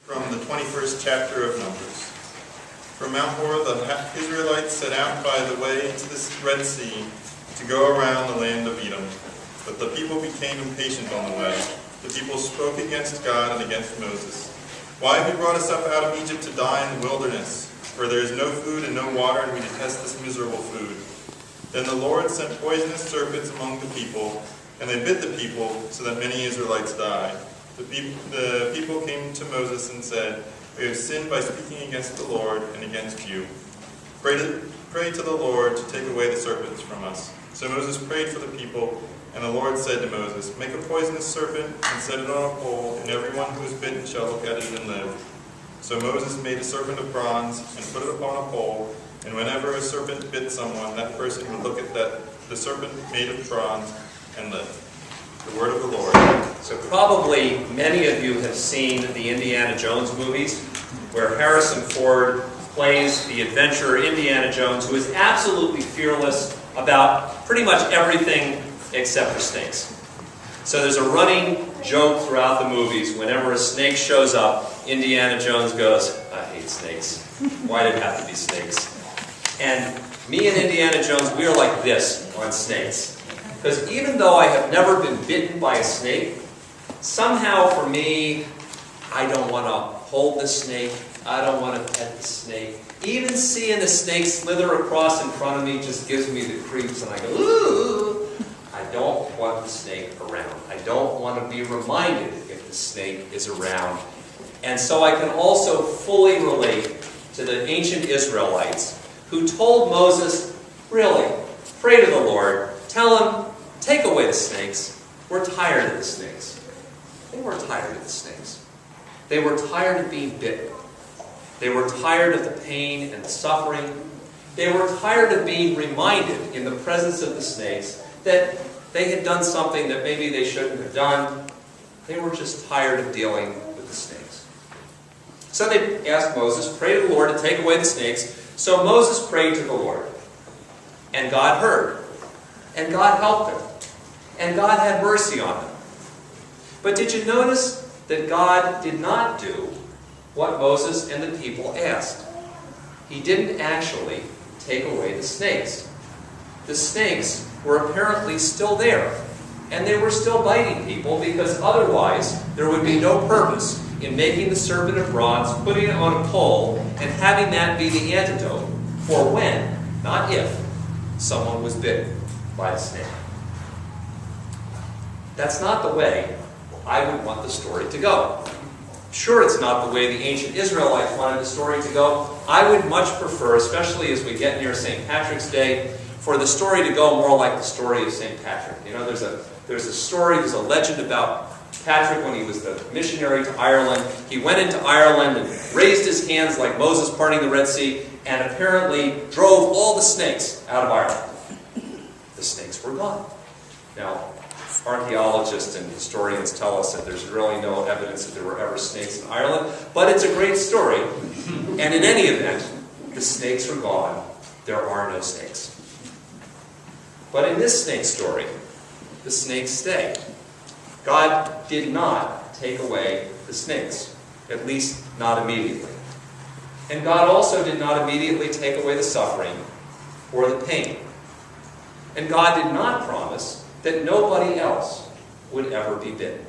From the 21st chapter of Numbers. From Mount Hor, the Israelites set out by the way to the Red Sea to go around the land of Edom. But the people became impatient on the way. The people spoke against God and against Moses. "Why have you brought us up out of Egypt to die in the wilderness? For there is no food and no water, and we detest this miserable food." Then the Lord sent poisonous serpents among the people, and they bit the people, so that many Israelites died. The people came to Moses and said, "We have sinned by speaking against the Lord and against you. Pray to the Lord to take away the serpents from us." So Moses prayed for the people, and the Lord said to Moses, "Make a poisonous serpent and set it on a pole, and everyone who is bitten shall look at it and live." So Moses made a serpent of bronze and put it upon a pole, and whenever a serpent bit someone, that person would look at the serpent made of bronze and live. The word of the Lord. So probably many of you have seen the Indiana Jones movies, where Harrison Ford plays the adventurer Indiana Jones, who is absolutely fearless about pretty much everything except for snakes. So there's a running joke throughout the movies. Whenever a snake shows up, Indiana Jones goes, "I hate snakes. Why did it have to be snakes?" And me and Indiana Jones, we are like this on snakes. Because even though I have never been bitten by a snake, somehow for me, I don't want to hold the snake. I don't want to pet the snake. Even seeing the snake slither across in front of me just gives me the creeps, and I go, "Ooh!" I don't want the snake around. I don't want to be reminded if the snake is around. And so I can also fully relate to the ancient Israelites who told Moses, "Really, pray to the Lord. Tell him, take away the snakes. We're tired of the snakes." They were tired of the snakes. They were tired of being bitten. They were tired of the pain and the suffering. They were tired of being reminded in the presence of the snakes that they had done something that maybe they shouldn't have done. They were just tired of dealing with the snakes. So they asked Moses, "Pray to the Lord to take away the snakes." So Moses prayed to the Lord. And God heard. And God helped them. And God had mercy on them. But did you notice that God did not do what Moses and the people asked? He didn't actually take away the snakes. The snakes were apparently still there. And they were still biting people, because otherwise there would be no purpose in making the serpent of bronze, putting it on a pole, and having that be the antidote for when, not if, someone was bitten by a snake. That's not the way I would want the story to go. Sure, it's not the way the ancient Israelites wanted the story to go. I would much prefer, especially as we get near St. Patrick's Day, for the story to go more like the story of St. Patrick. You know, there's a story, there's a legend about Patrick when he was the missionary to Ireland. He went into Ireland and raised his hands like Moses parting the Red Sea, and apparently drove all the snakes out of Ireland. The snakes were gone. Now, archaeologists and historians tell us that there's really no evidence that there were ever snakes in Ireland, but it's a great story. And in any event, the snakes are gone. There are no snakes. But in this snake story, the snakes stay. God did not take away the snakes, at least not immediately. And God also did not immediately take away the suffering or the pain. And God did not promise that nobody else would ever be bitten.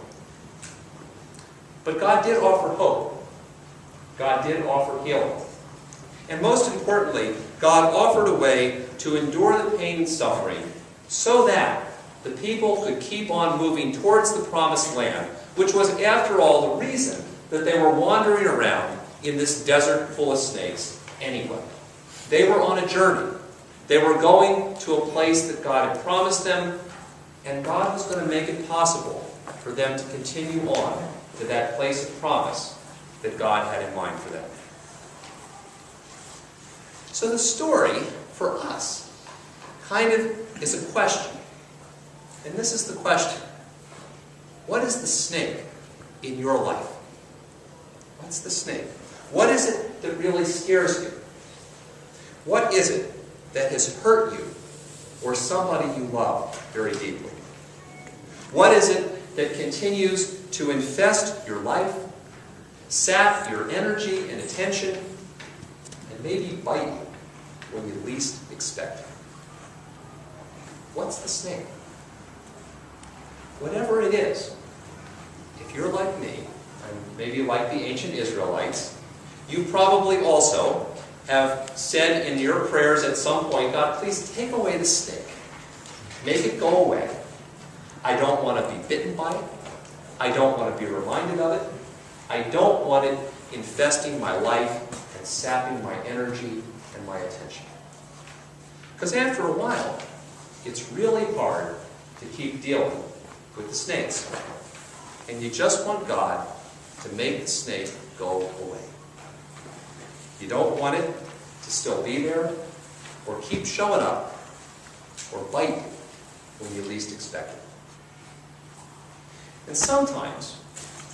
But God did offer hope. God did offer healing. And most importantly, God offered a way to endure the pain and suffering so that the people could keep on moving towards the promised land, which was, after all, the reason that they were wandering around in this desert full of snakes anyway. They were on a journey. They were going to a place that God had promised them, and God was going to make it possible for them to continue on to that place of promise that God had in mind for them. So the story, for us, kind of is a question. And this is the question. What is the snake in your life? What's the snake? What is it that really scares you? What is it that has hurt you or somebody you love very deeply? What is it that continues to infest your life sap your energy and attention, and maybe bite you when you least expect it. What's the snake? Whatever it is, if you're like me, and maybe like the ancient Israelites, you probably also have said in your prayers at some point, God, please take away the snake. Make it go away. I don't want to be bitten by it. I don't want to be reminded of it. I don't want it infesting my life and sapping my energy and my attention. Because after a while, it's really hard to keep dealing with the snakes. And you just want God to make the snake go away. You don't want it to still be there, or keep showing up, or bite you when you least expect it. And sometimes,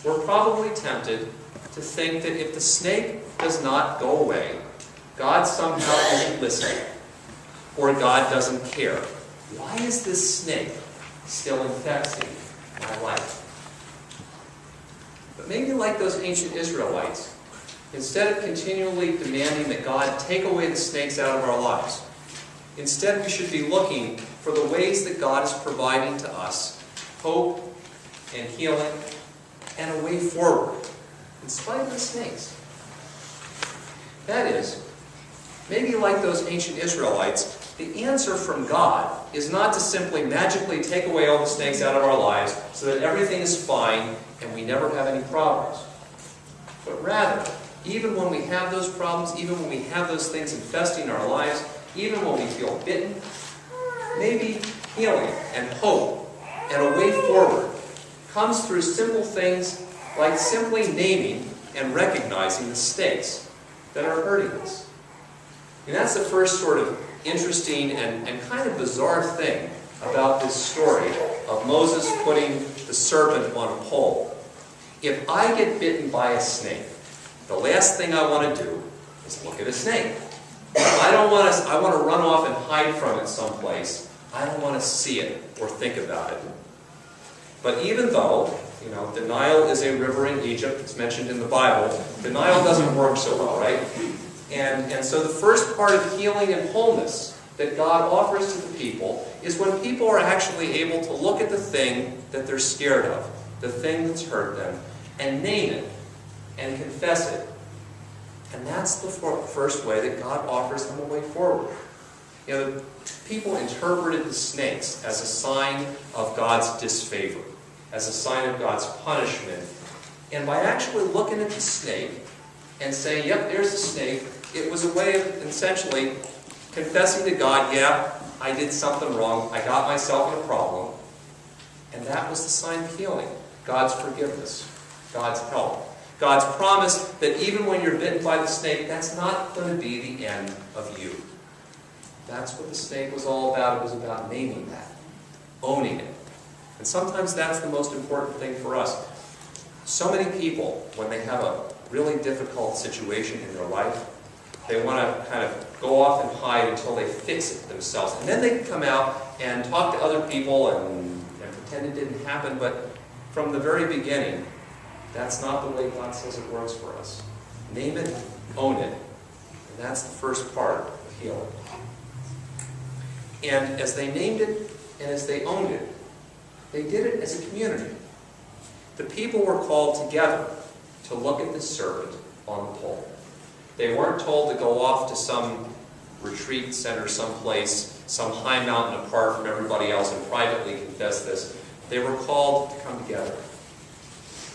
we're probably tempted to think that if the snake does not go away, God somehow isn't listening, or God doesn't care. Why is this snake still infesting my life? But maybe like those ancient Israelites, instead of continually demanding that God take away the snakes out of our lives, instead we should be looking for the ways that God is providing to us hope and healing and a way forward, in spite of the snakes. That is, maybe like those ancient Israelites, the answer from God is not to simply magically take away all the snakes out of our lives so that everything is fine and we never have any problems. But rather, even when we have those problems, even when we have those things infesting our lives, even when we feel bitten, maybe healing and hope and a way forward comes through simple things like simply naming and recognizing the snakes that are hurting us. And that's the first sort of interesting and kind of bizarre thing about this story of Moses putting the serpent on a pole. If I get bitten by a snake, the last thing I want to do is look at a snake. I want to run off and hide from it someplace. I don't want to see it or think about it. But even though, the Nile is a river in Egypt, it's mentioned in the Bible, the Nile doesn't work so well, right? And so the first part of healing and wholeness that God offers to the people is when people are actually able to look at the thing that they're scared of, the thing that's hurt them, and name it and confess it. And that's the first way that God offers them a way forward. The people interpreted the snakes as a sign of God's disfavor, as a sign of God's punishment. And by actually looking at the snake and saying, yep, there's the snake, it was a way of essentially confessing to God, yeah, I did something wrong, I got myself in a problem. And that was the sign of healing. God's forgiveness, God's help. God's promise that even when you're bitten by the snake, that's not going to be the end of you. That's what the snake was all about. It was about naming that, owning it. And sometimes that's the most important thing for us. So many people, when they have a really difficult situation in their life, they want to kind of go off and hide until they fix it themselves. And then they can come out and talk to other people and pretend it didn't happen. But from the very beginning, that's not the way God says it works for us. Name it, own it. And that's the first part of healing. And as they named it and as they owned it, they did it as a community. The people were called together to look at this serpent on the pole. They weren't told to go off to some retreat center someplace, some high mountain apart from everybody else and privately confess this. They were called to come together.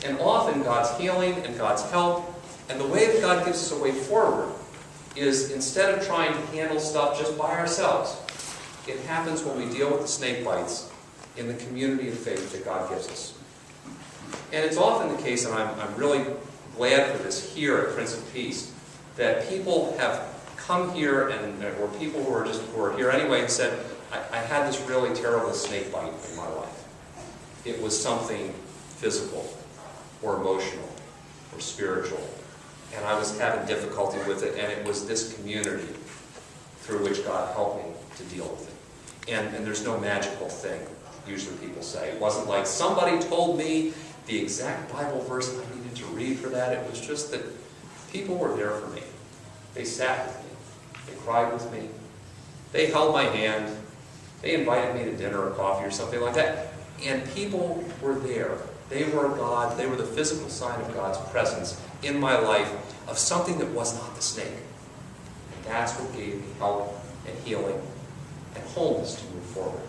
And often God's healing and God's help, and the way that God gives us a way forward, is instead of trying to handle stuff just by ourselves, it happens when we deal with the snake bites in the community of faith that God gives us. And it's often the case, and I'm really glad for this here at Prince of Peace, that people have come here, or people who are here anyway, and said, I had this really terrible snake bite in my life. It was something physical, or emotional, or spiritual. And I was having difficulty with it, and it was this community through which God helped me to deal with it. And there's no magical thing, usually people say. It wasn't like somebody told me the exact Bible verse I needed to read for that. It was just that people were there for me. They sat with me. They cried with me. They held my hand. They invited me to dinner or coffee or something like that. And people were there. They were God. They were the physical sign of God's presence in my life of something that was not the snake. And that's what gave me help and healing and wholeness to move forward.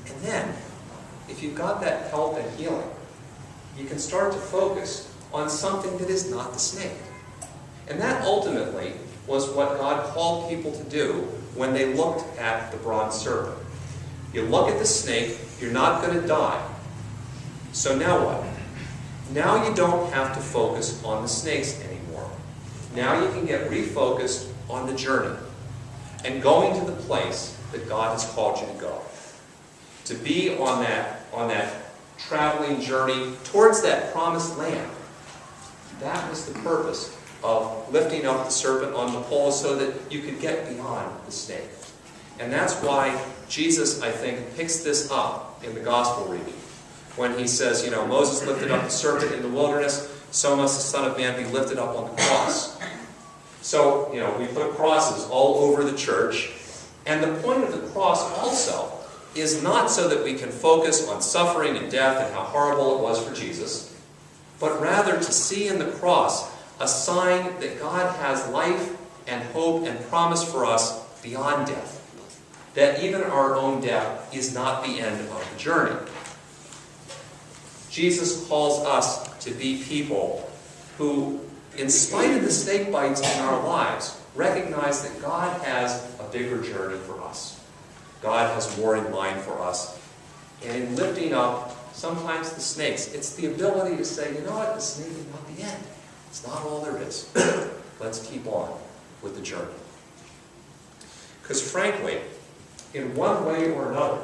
And then, if you've got that help and healing, you can start to focus on something that is not the snake. And that ultimately was what God called people to do when they looked at the bronze serpent. You look at the snake, you're not going to die. So now what? Now you don't have to focus on the snakes anymore. Now you can get refocused on the journey and going to the place that God has called you to go. To be on that traveling journey towards that promised land. That was the purpose of lifting up the serpent on the pole so that you could get beyond the snake. And that's why Jesus, I think, picks this up in the gospel reading. When he says, Moses lifted up the serpent in the wilderness, so must the Son of Man be lifted up on the cross. So, we put crosses all over the church. And the point of the cross also is not so that we can focus on suffering and death and how horrible it was for Jesus, but rather to see in the cross a sign that God has life and hope and promise for us beyond death. That even our own death is not the end of the journey. Jesus calls us to be people who, in spite of the snake bites in our lives, recognize that God has a bigger journey for us. God has more in mind for us. And in lifting up sometimes the snakes, it's the ability to say, the snake is not the end. It's not all there is. Let's keep on with the journey. Because frankly, in one way or another,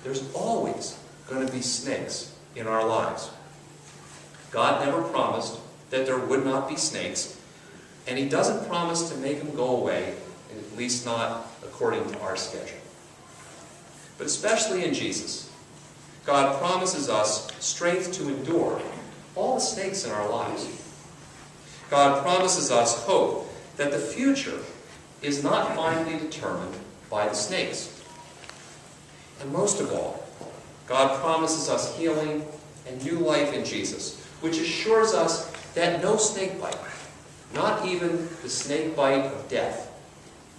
there's always going to be snakes in our lives. God never promised that there would not be snakes, and He doesn't promise to make them go away, at least not according to our schedule. But especially in Jesus, God promises us strength to endure all the snakes in our lives. God promises us hope that the future is not finally determined by the snakes. And most of all, God promises us healing and new life in Jesus, which assures us that no snake bite, not even the snake bite of death,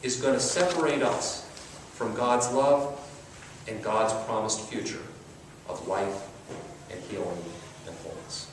is going to separate us from God's love and God's promised future of life and healing and wholeness.